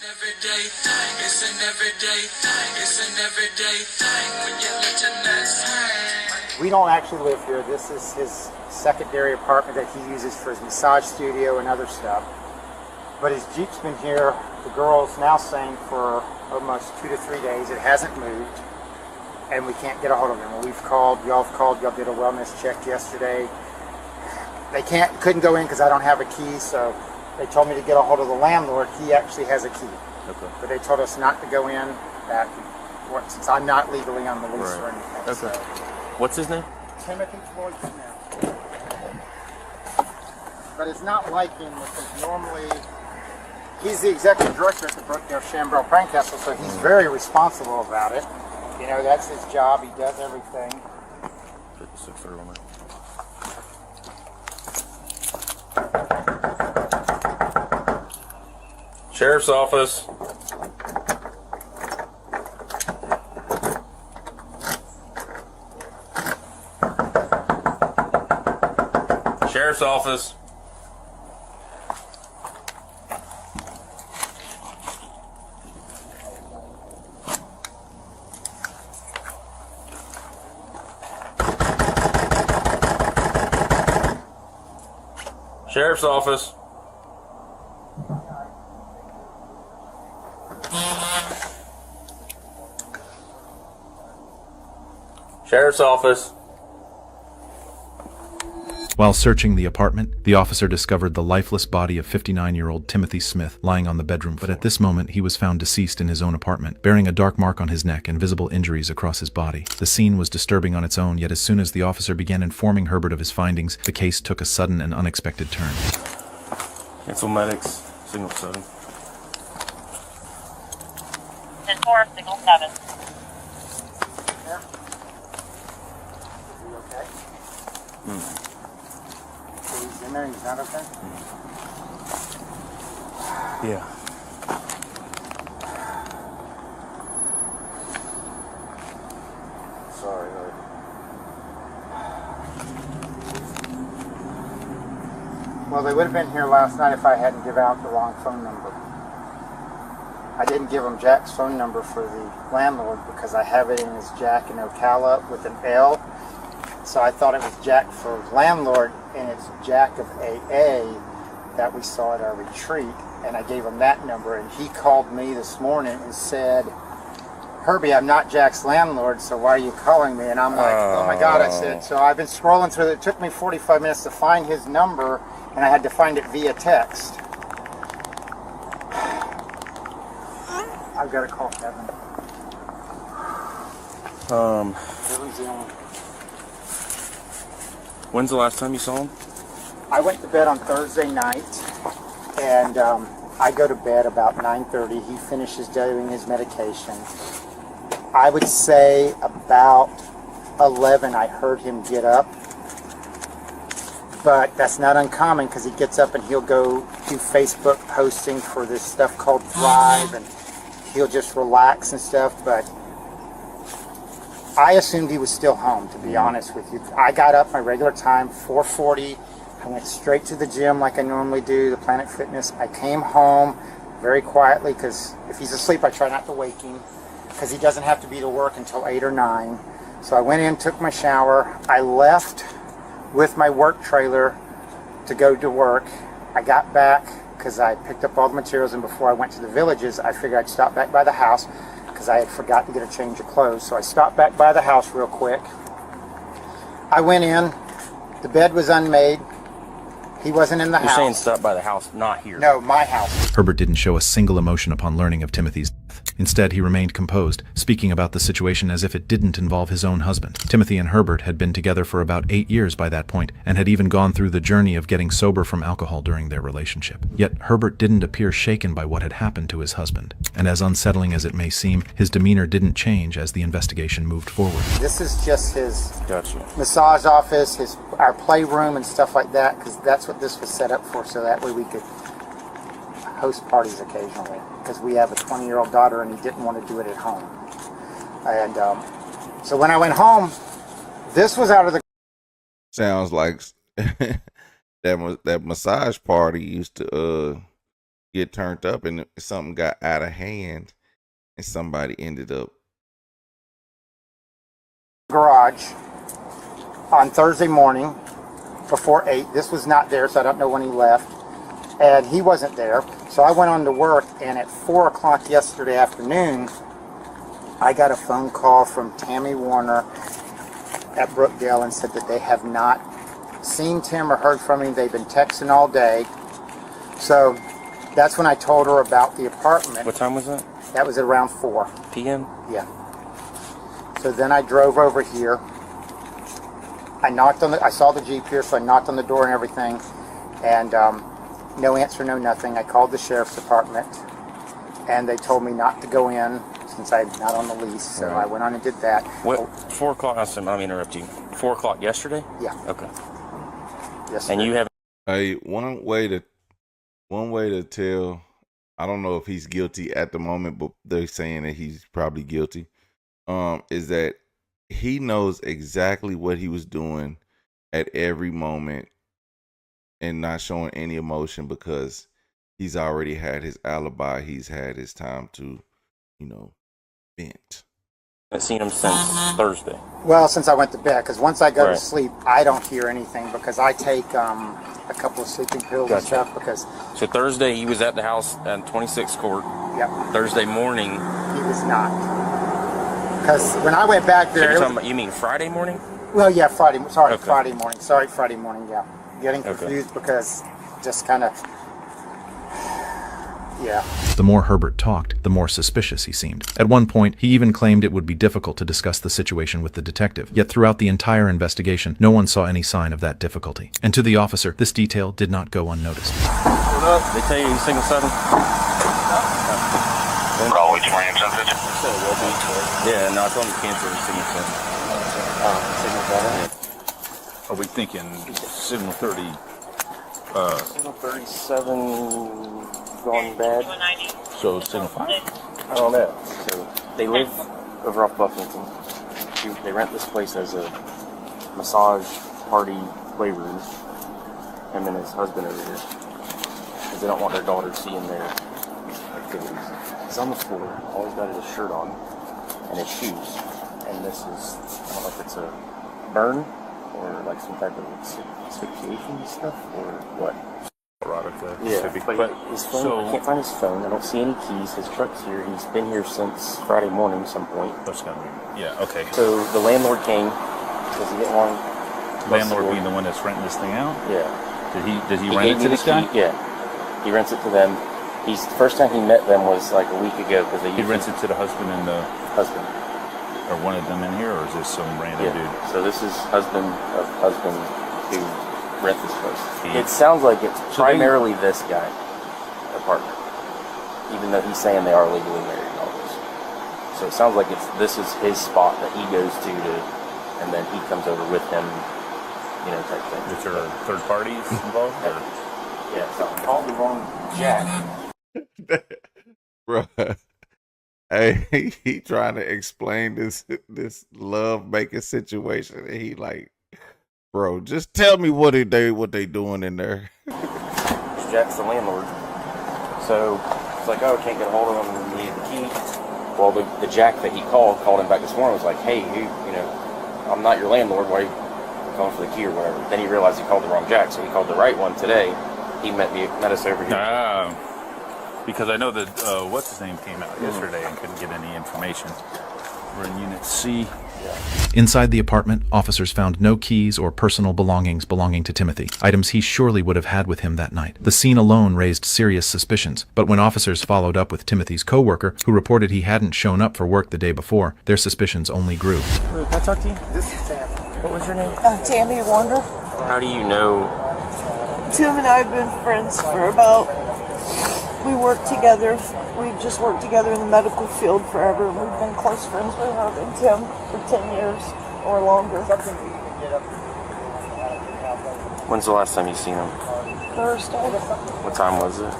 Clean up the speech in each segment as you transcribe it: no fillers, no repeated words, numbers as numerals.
everyday thing. It's an everyday thing. It's an everyday thing when you let your nuts hang. We don't actually live here. This is his secondary apartment that he uses for his massage studio and other stuff. But his Jeep's been here, the girl's now saying, for almost 2 to 3 days. It hasn't moved, and we can't get a hold of him. We've called, y'all did a wellness check yesterday. They couldn't go in because I don't have a key, so they told me to get a hold of the landlord. He actually has a key. Okay. But they told us not to go in back since I'm not legally on the lease or anything. Okay. So. What's his name? Timothy Floyd Smith. But it's not like him because normally he's the executive director at the Brookdale Shambrel Prank Castle, so he's very responsible about it. You know, that's his job. He does everything. 5631. Sheriff's office. Sheriff's office. Sheriff's office. Sheriff's office. While searching the apartment, the officer discovered the lifeless body of 59-year-old Timothy Smith lying on the bedroom floor. But at this moment, he was found deceased in his own apartment, bearing a dark mark on his neck and visible injuries across his body. The scene was disturbing on its own, yet as soon as the officer began informing Herbert of his findings, the case took a sudden and unexpected turn. Cancel medics. Signal 7. 10-4, signal 7. Yeah. Is he okay? So he's in there and he's not okay? Yeah. Sorry, Lord. Well, they would have been here last night if I hadn't given out the wrong phone number. I didn't give them Jack's phone number for the landlord because I have it in as Jack in Ocala with an L. So I thought it was Jack for landlord, and it's Jack of AA that we saw at our retreat. And I gave him that number, and he called me this morning and said, Herbie, I'm not Jack's landlord, so why are you calling me? And I'm like, oh my God, I said. So I've been scrolling through it. It took me 45 minutes to find his number, and I had to find it via text. I've got to call Kevin. Kevin's the only. When's the last time you saw him? I went to bed on Thursday night, and I go to bed about 9:30. He finishes doing his medication. I would say about 11 I heard him get up, but that's not uncommon because he gets up and he'll go do Facebook posting for this stuff called Thrive, and he'll just relax and stuff. But I assumed he was still home, to be honest with you. I got up my regular time, 4:40. I went straight to the gym like I normally do, the Planet Fitness. I came home very quietly because if he's asleep, I try not to wake him because he doesn't have to be to work until 8 or 9. So I went in, took my shower. I left with my work trailer to go to work. I got back because I picked up all the materials, and before I went to the Villages, I figured I'd stop back by the house because I had forgot to get a change of clothes. So I stopped back by the house real quick. I went in. The bed was unmade. He wasn't in the house. You're saying stop by the house, not here. No, my house. Herbert didn't show a single emotion upon learning of Timothy's death. Instead, he remained composed, speaking about the situation as if it didn't involve his own husband. Timothy and Herbert had been together for about 8 years by that point, and had even gone through the journey of getting sober from alcohol during their relationship. Yet Herbert didn't appear shaken by what had happened to his husband. And as unsettling as it may seem, his demeanor didn't change as the investigation moved forward. This is just his Gotcha. massage office, our playroom and stuff like that, because that's what this was set up for, so that way we could host parties occasionally, because we have a 20-year-old daughter and he didn't want to do it at home. And so when I went home, this was out of the... Sounds like that massage party used to get turned up and something got out of hand and somebody ended up garage on Thursday morning before 8. This was not there, so I don't know when he left. And he wasn't there. So I went on to work, and at 4 o'clock yesterday afternoon, I got a phone call from Tammy Warner at Brookdale and said that they have not seen Tim or heard from him. They've been texting all day. So that's when I told her about the apartment. What time was that? That was at around 4 p.m.? Yeah. So then I drove over here. I knocked on I saw the Jeep here, so I knocked on the door and everything. And no answer, no nothing. I called the sheriff's department, and they told me not to go in since I'm not on the lease. So I went on and did that. What? 4 o'clock. Let me interrupt you. 4 o'clock yesterday? Yeah. Okay. Yes. And sir. you have. Hey, one way to tell, I don't know if he's guilty at the moment, but they're saying that he's probably guilty, is that he knows exactly what he was doing at every moment and not showing any emotion because he's already had his alibi. He's had his time to, vent. I haven't seen him since Thursday. Well, since I went to bed, because once I go to Right. sleep, I don't hear anything because I take a couple of sleeping pills and Gotcha. stuff. Because So Thursday he was at the house on 26th Court. yep, Thursday morning. he was not. Because when I went back So there, you're talking about, you mean Friday morning? well, yeah, Friday. Sorry, Okay. Friday morning. Sorry, Friday morning. Yeah, getting Okay. confused because just kind of, yeah. The more Herbert talked, the more suspicious he seemed. At one point, he even claimed it would be difficult to discuss the situation with the detective. Yet throughout the entire investigation, no one saw any sign of that difficulty. And to the officer, this detail did not go unnoticed. They tell you signal 7? Call which one sensitive? Yeah, no, I told him to cancel the signal 7. Signal better. Are we thinking signal 30? Signal 37 gone bad. So signal 5? I don't know. So they live over off Buffington. They rent this place as a massage party playroom. Him and his husband over here, because they don't want their daughter seeing their activities. He's on the floor. All he's got is his shirt on and his shoes. And this is, I don't know if it's a burn or like some type of asphyxiation stuff or what. Yeah, but his phone, I can't find his phone. I don't see any keys. His truck's here. He's been here since Friday morning some point. That's gonna be, yeah, okay. So the landlord came because he didn't want Landlord being the one that's renting this thing out? Yeah. Does he rent gave it me to the this guy? key. Yeah. He rents it to them. The first time he met them was like a week ago because He rents it to the husband and the, husband. or one of them in here, or is this some random Yeah. dude? So this is husband who rent this place. It sounds like it's primarily this guy apartment, even though he's saying they are legally married and all this. So it sounds like this is his spot that he goes to, and then he comes over with him, type thing. Is there third parties involved? Or? Yeah, so I called the wrong Jack. Bruh. Hey, he trying to explain this love making situation, and he like, bro, just tell me what they doing in there. Jack's the landlord. So it's like, oh, can't get a hold of him and needed the key. Well, the Jack that he called him back this morning, was like, hey, I'm not your landlord, why are you calling for the key or whatever? Then he realized he called the wrong Jack, so he called the right one today. He met us over here. Because I know that what's his name came out yesterday and couldn't get any information. We're in Unit C. Inside the apartment, officers found no keys or personal belongings belonging to Timothy, items he surely would have had with him that night. The scene alone raised serious suspicions, but when officers followed up with Timothy's co-worker, who reported he hadn't shown up for work the day before, their suspicions only grew. Can I talk to you? This is Sam. What was your name? Tammy Wonder. How do you know? Tim and I have been friends for we work together. We've just worked together in the medical field forever. We've been close friends with Herb and Tim for 10 years or longer. When's the last time you seen him? Thursday. What time was it?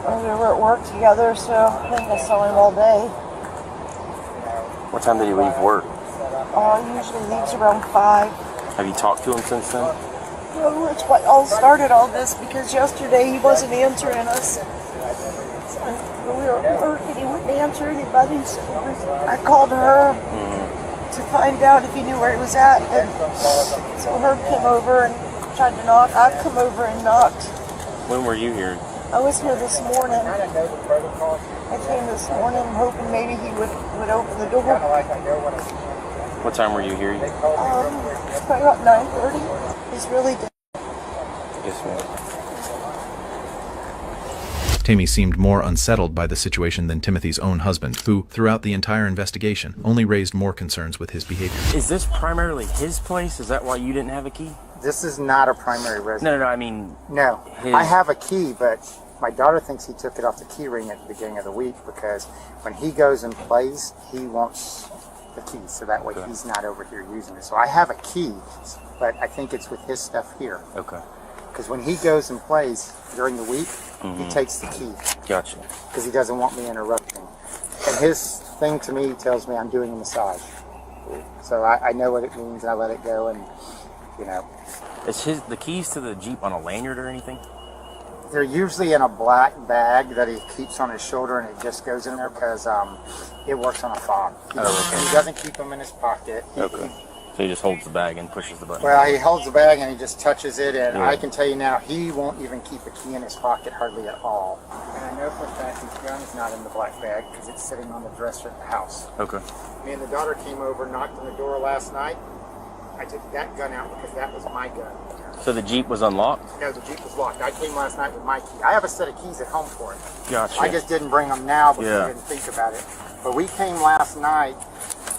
We were at work together, so I think I saw him all day. What time did he leave work? He usually leaves around 5. Have you talked to him since then? Well, that's what all started all this, because yesterday he wasn't answering us. We were at work and he wouldn't answer anybody, so I called her to find out if he knew where he was at. And so Herb came over and tried to knock. I've come over and knocked. When were you here? I was here this morning. I came this morning hoping maybe he would open the door. What time were you here? It's probably about 9:30. He's really dead. Yes, ma'am. Tammy seemed more unsettled by the situation than Timothy's own husband, who, throughout the entire investigation, only raised more concerns with his behavior. Is this primarily his place? Is that why you didn't have a key? This is not a primary residence. No, I mean... No. His... I have a key, but my daughter thinks he took it off the key ring at the beginning of the week because when he goes and plays, he wants the key, so that way he's not over here using it. So I have a key, but I think it's with his stuff here. Okay. Because when he goes and plays during the week, he takes the key. Gotcha. Because he doesn't want me interrupting. And his thing to me tells me I'm doing a massage. So I know what it means, and I let it go, and, you know. Is the keys to the Jeep on a lanyard or anything? They're usually in a black bag that he keeps on his shoulder, and it just goes in there because it works on a fob. And he doesn't keep them in his pocket. Okay. So he just holds the bag and pushes the button. Well, he holds the bag and he just touches it, and I can tell you now, he won't even keep a key in his pocket hardly at all. And I know for a fact his gun is not in the black bag because it's sitting on the dresser at the house. Okay. Me and the daughter came over, knocked on the door last night. I took that gun out because that was my gun. So the Jeep was unlocked? No, the Jeep was locked. I came last night with my key. I have a set of keys at home for it. Gotcha. I just didn't bring them now because I didn't think about it. But we came last night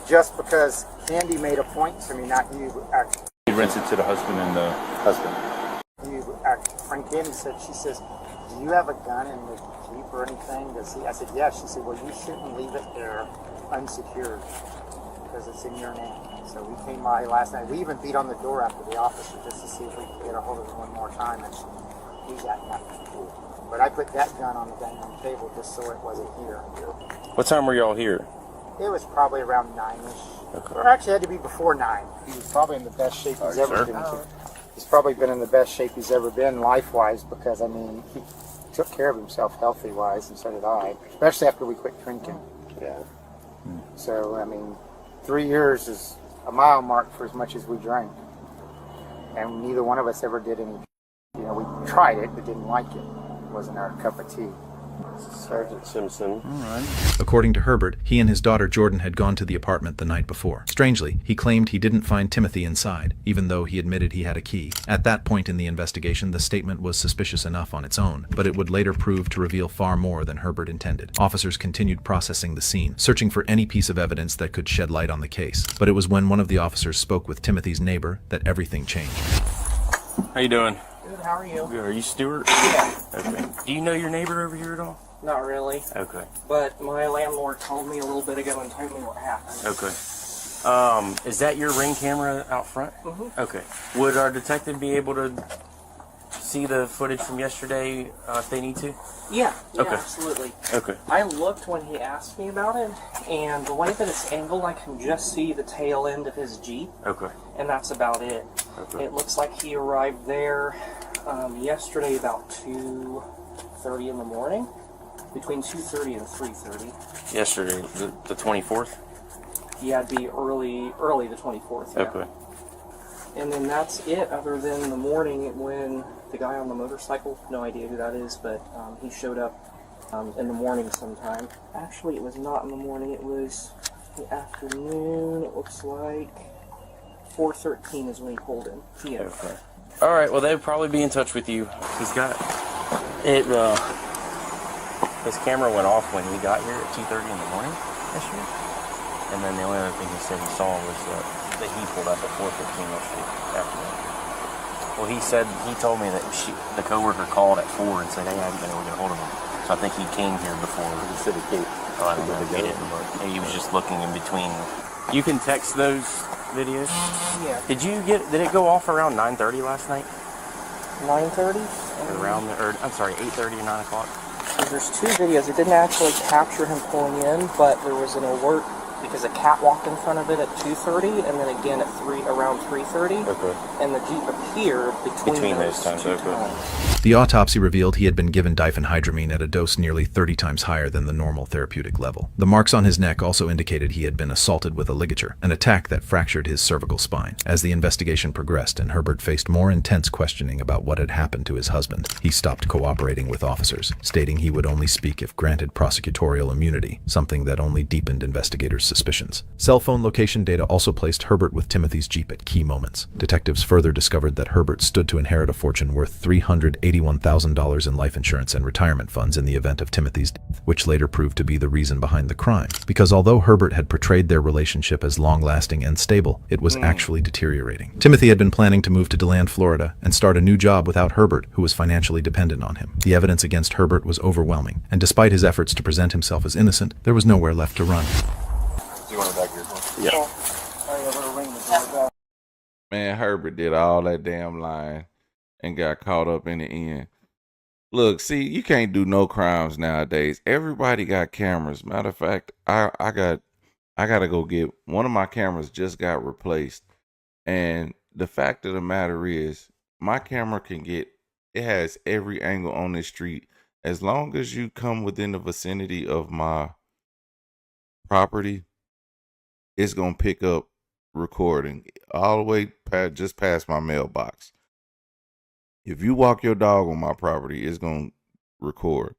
just because Candy made a point to me, not you, actually. He rents it to the husband and the husband. You, actually, friend Candy said, she says, do you have a gun in the Jeep or anything? I said, yeah. She said, well, you shouldn't leave it there unsecured because it's in your name. So we came by last night. We even beat on the door after the officer just to see if we could get a hold of him one more time, and we got nothing. But I put that gun on the dining room table just so it wasn't here. What time were y'all here? It was probably around 9-ish. Okay. Or actually, it had to be before 9. He was probably in the best shape he's ever been. He's probably been in the best shape he's ever been life-wise because, I mean, he took care of himself healthy-wise, and so did I, especially after we quit drinking. Yeah. So, I mean, 3 years is a mile mark for as much as we drank. And neither one of us ever did any, you know, we tried it but didn't like it. It wasn't our cup of tea. Sergeant Simpson. All right. According to Herbert, he and his daughter Jordan had gone to the apartment the night before. Strangely, he claimed he didn't find Timothy inside, even though he admitted he had a key. At that point in the investigation, the statement was suspicious enough on its own, but it would later prove to reveal far more than Herbert intended. Officers continued processing the scene, searching for any piece of evidence that could shed light on the case. But it was when one of the officers spoke with Timothy's neighbor that everything changed. How you doing? Good, how are you? Good. Are you Stuart? Yeah. Okay. Do you know your neighbor over here at all? Not really. Okay. But my landlord told me a little bit ago and told me what happened. Okay. Is that your Ring camera out front? Mm-hmm. Okay. Would our detective be able to see the footage from yesterday if they need to? Yeah, Okay. absolutely. Okay. I looked when he asked me about it, and the way that it's angled, I can just see the tail end of his Jeep. Okay. And that's about it. Okay. It looks like he arrived there yesterday about 2:30 in the morning. Between 2:30 and 3:30. Yesterday, the 24th? Yeah, it'd be early the 24th. Yeah. Okay. And then that's it, other than the morning when the guy on the motorcycle, no idea who that is, but he showed up in the morning sometime. Actually, it was not in the morning, it was the afternoon, it looks like 4:13 is when he pulled in. Yeah. Okay. Alright, well, they'll probably be in touch with you. He's got it, his camera went off when he got here at 2:30 in the morning yesterday. And then the only other thing he said he saw was that he pulled up at 4:15 yesterday afternoon. Well, he told me that the coworker called at 4 and said, hey, I haven't been able to get a hold of him. So I think he came here before. He said he came. Oh, I don't know. He was just looking in between. You can text those videos? Yeah. Did it go off around 9:30 last night? 9:30? I'm sorry, 8:30 or 9 o'clock? There's two videos. It didn't actually capture him pulling in, but there was an alert because a cat walked in front of it at 2:30, and then again at around 3:30. Okay. And the Jeep appeared between those times. two Okay. times. The autopsy revealed he had been given diphenhydramine at a dose nearly 30 times higher than the normal therapeutic level. The marks on his neck also indicated he had been assaulted with a ligature, an attack that fractured his cervical spine. As the investigation progressed and Herbert faced more intense questioning about what had happened to his husband, he stopped cooperating with officers, stating he would only speak if granted prosecutorial immunity, something that only deepened investigators' suspicions. Cell phone location data also placed Herbert with Timothy's Jeep at key moments. Detectives further discovered that Herbert stood to inherit a fortune worth $381,000 in life insurance and retirement funds in the event of Timothy's death, which later proved to be the reason behind the crime. Because although Herbert had portrayed their relationship as long-lasting and stable, it was actually deteriorating. Timothy had been planning to move to DeLand, Florida, and start a new job without Herbert, who was financially dependent on him. The evidence against Herbert was overwhelming, and despite his efforts to present himself as innocent, there was nowhere left to run. Do you want it back here? Yeah. Man, Herbert did all that damn lying and got caught up in the end. Look, see, you can't do no crimes nowadays. Everybody got cameras. Matter of fact, I gotta go get one of my cameras. Just got replaced, and the fact of the matter is, my camera it has every angle on this street. As long as you come within the vicinity of my property, it's gonna pick up recording all the way just past my mailbox. If you walk your dog on my property, it's gonna record.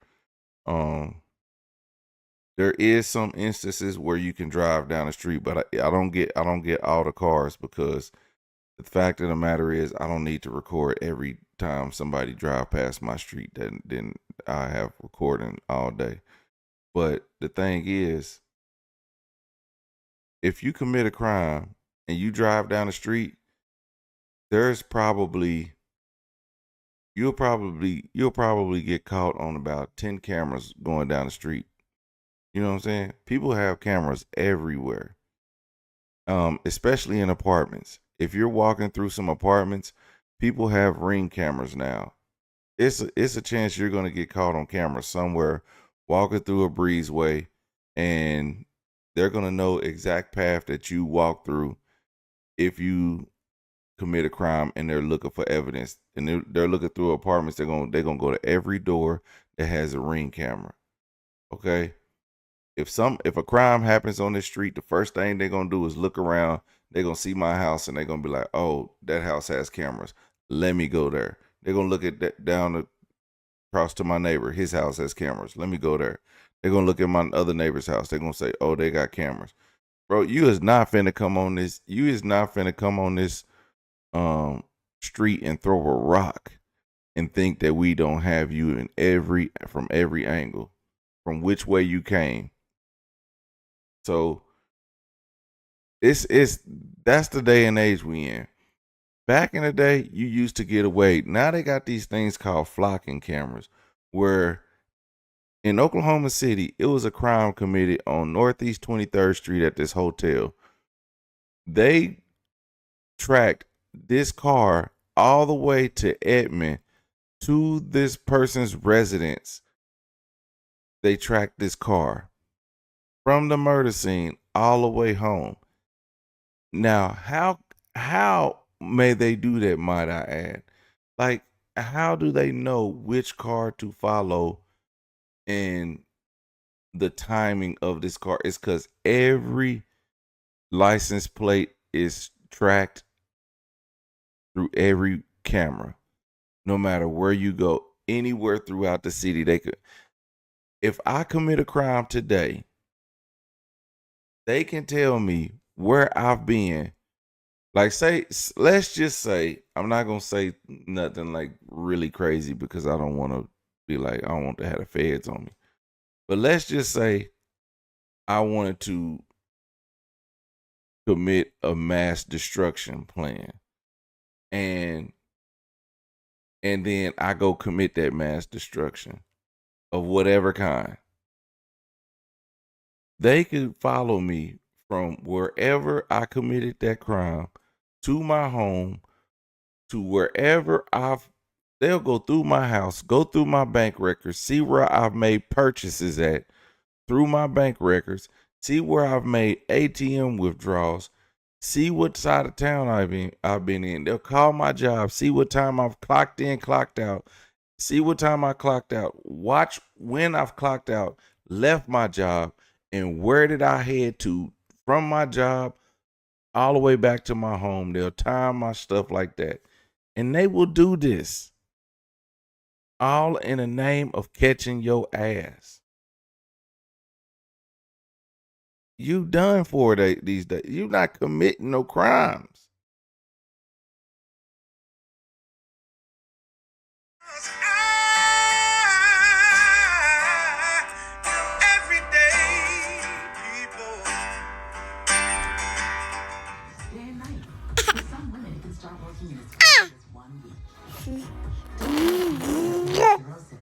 There is some instances where you can drive down the street, but I don't get all the cars, because the fact of the matter is, I don't need to record every time somebody drive past my street. Then I have recording all day. But the thing is, if you commit a crime and you drive down the street, you'll probably get caught on about 10 cameras going down the street. You know what I'm saying? People have cameras everywhere, especially in apartments. If you're walking through some apartments, people have Ring cameras now. It's a chance you're going to get caught on camera somewhere walking through a breezeway, and they're going to know exact path that you walk through if you commit a crime, and they're looking for evidence, and they're looking through apartments. They're going to go to every door that has a Ring camera. Okay? If a crime happens on this street, the first thing they're going to do is look around. They're going to see my house, and they're going to be like, oh, that house has cameras. Let me go there. They're going to look at that down across to my neighbor. His house has cameras. Let me go there. They're going to look at my other neighbor's house. They're going to say, oh, they got cameras. Bro, you is not finna come on this. You is not finna come on this street and throw a rock and think that we don't have you from every angle, from which way you came. So that's the day and age we in. Back in the day, you used to get away. Now they got these things called flocking cameras, where in Oklahoma City, it was a crime committed on Northeast 23rd Street at this hotel. They tracked this car all the way to Edmond, to this person's residence. They tracked this car from the murder scene all the way home. Now, how may they do that, might I add? Like, how do they know which car to follow and the timing of this car? Is because every license plate is tracked through every camera. No matter where you go, anywhere throughout the city, they could. If I commit a crime today, they can tell me where I've been. Like, let's just say, I'm not gonna say nothing like really crazy, because I don't want to be like, I don't want to have the feds on me. But let's just say I wanted to commit a mass destruction plan, and then I go commit that mass destruction of whatever kind. They could follow me from wherever I committed that crime to my home, to wherever they'll go through my house, go through my bank records, see where I've made purchases at through my bank records, See where I've made ATM withdrawals. See what side of town I've been in. They'll call my job. See what time I've clocked in, clocked out. See what time I clocked out. Watch when I've clocked out, left my job, and where did I head to from my job all the way back to my home. They'll time my stuff like that. And they will do this all in the name of catching your ass. You done for these days. You're not committing no crimes.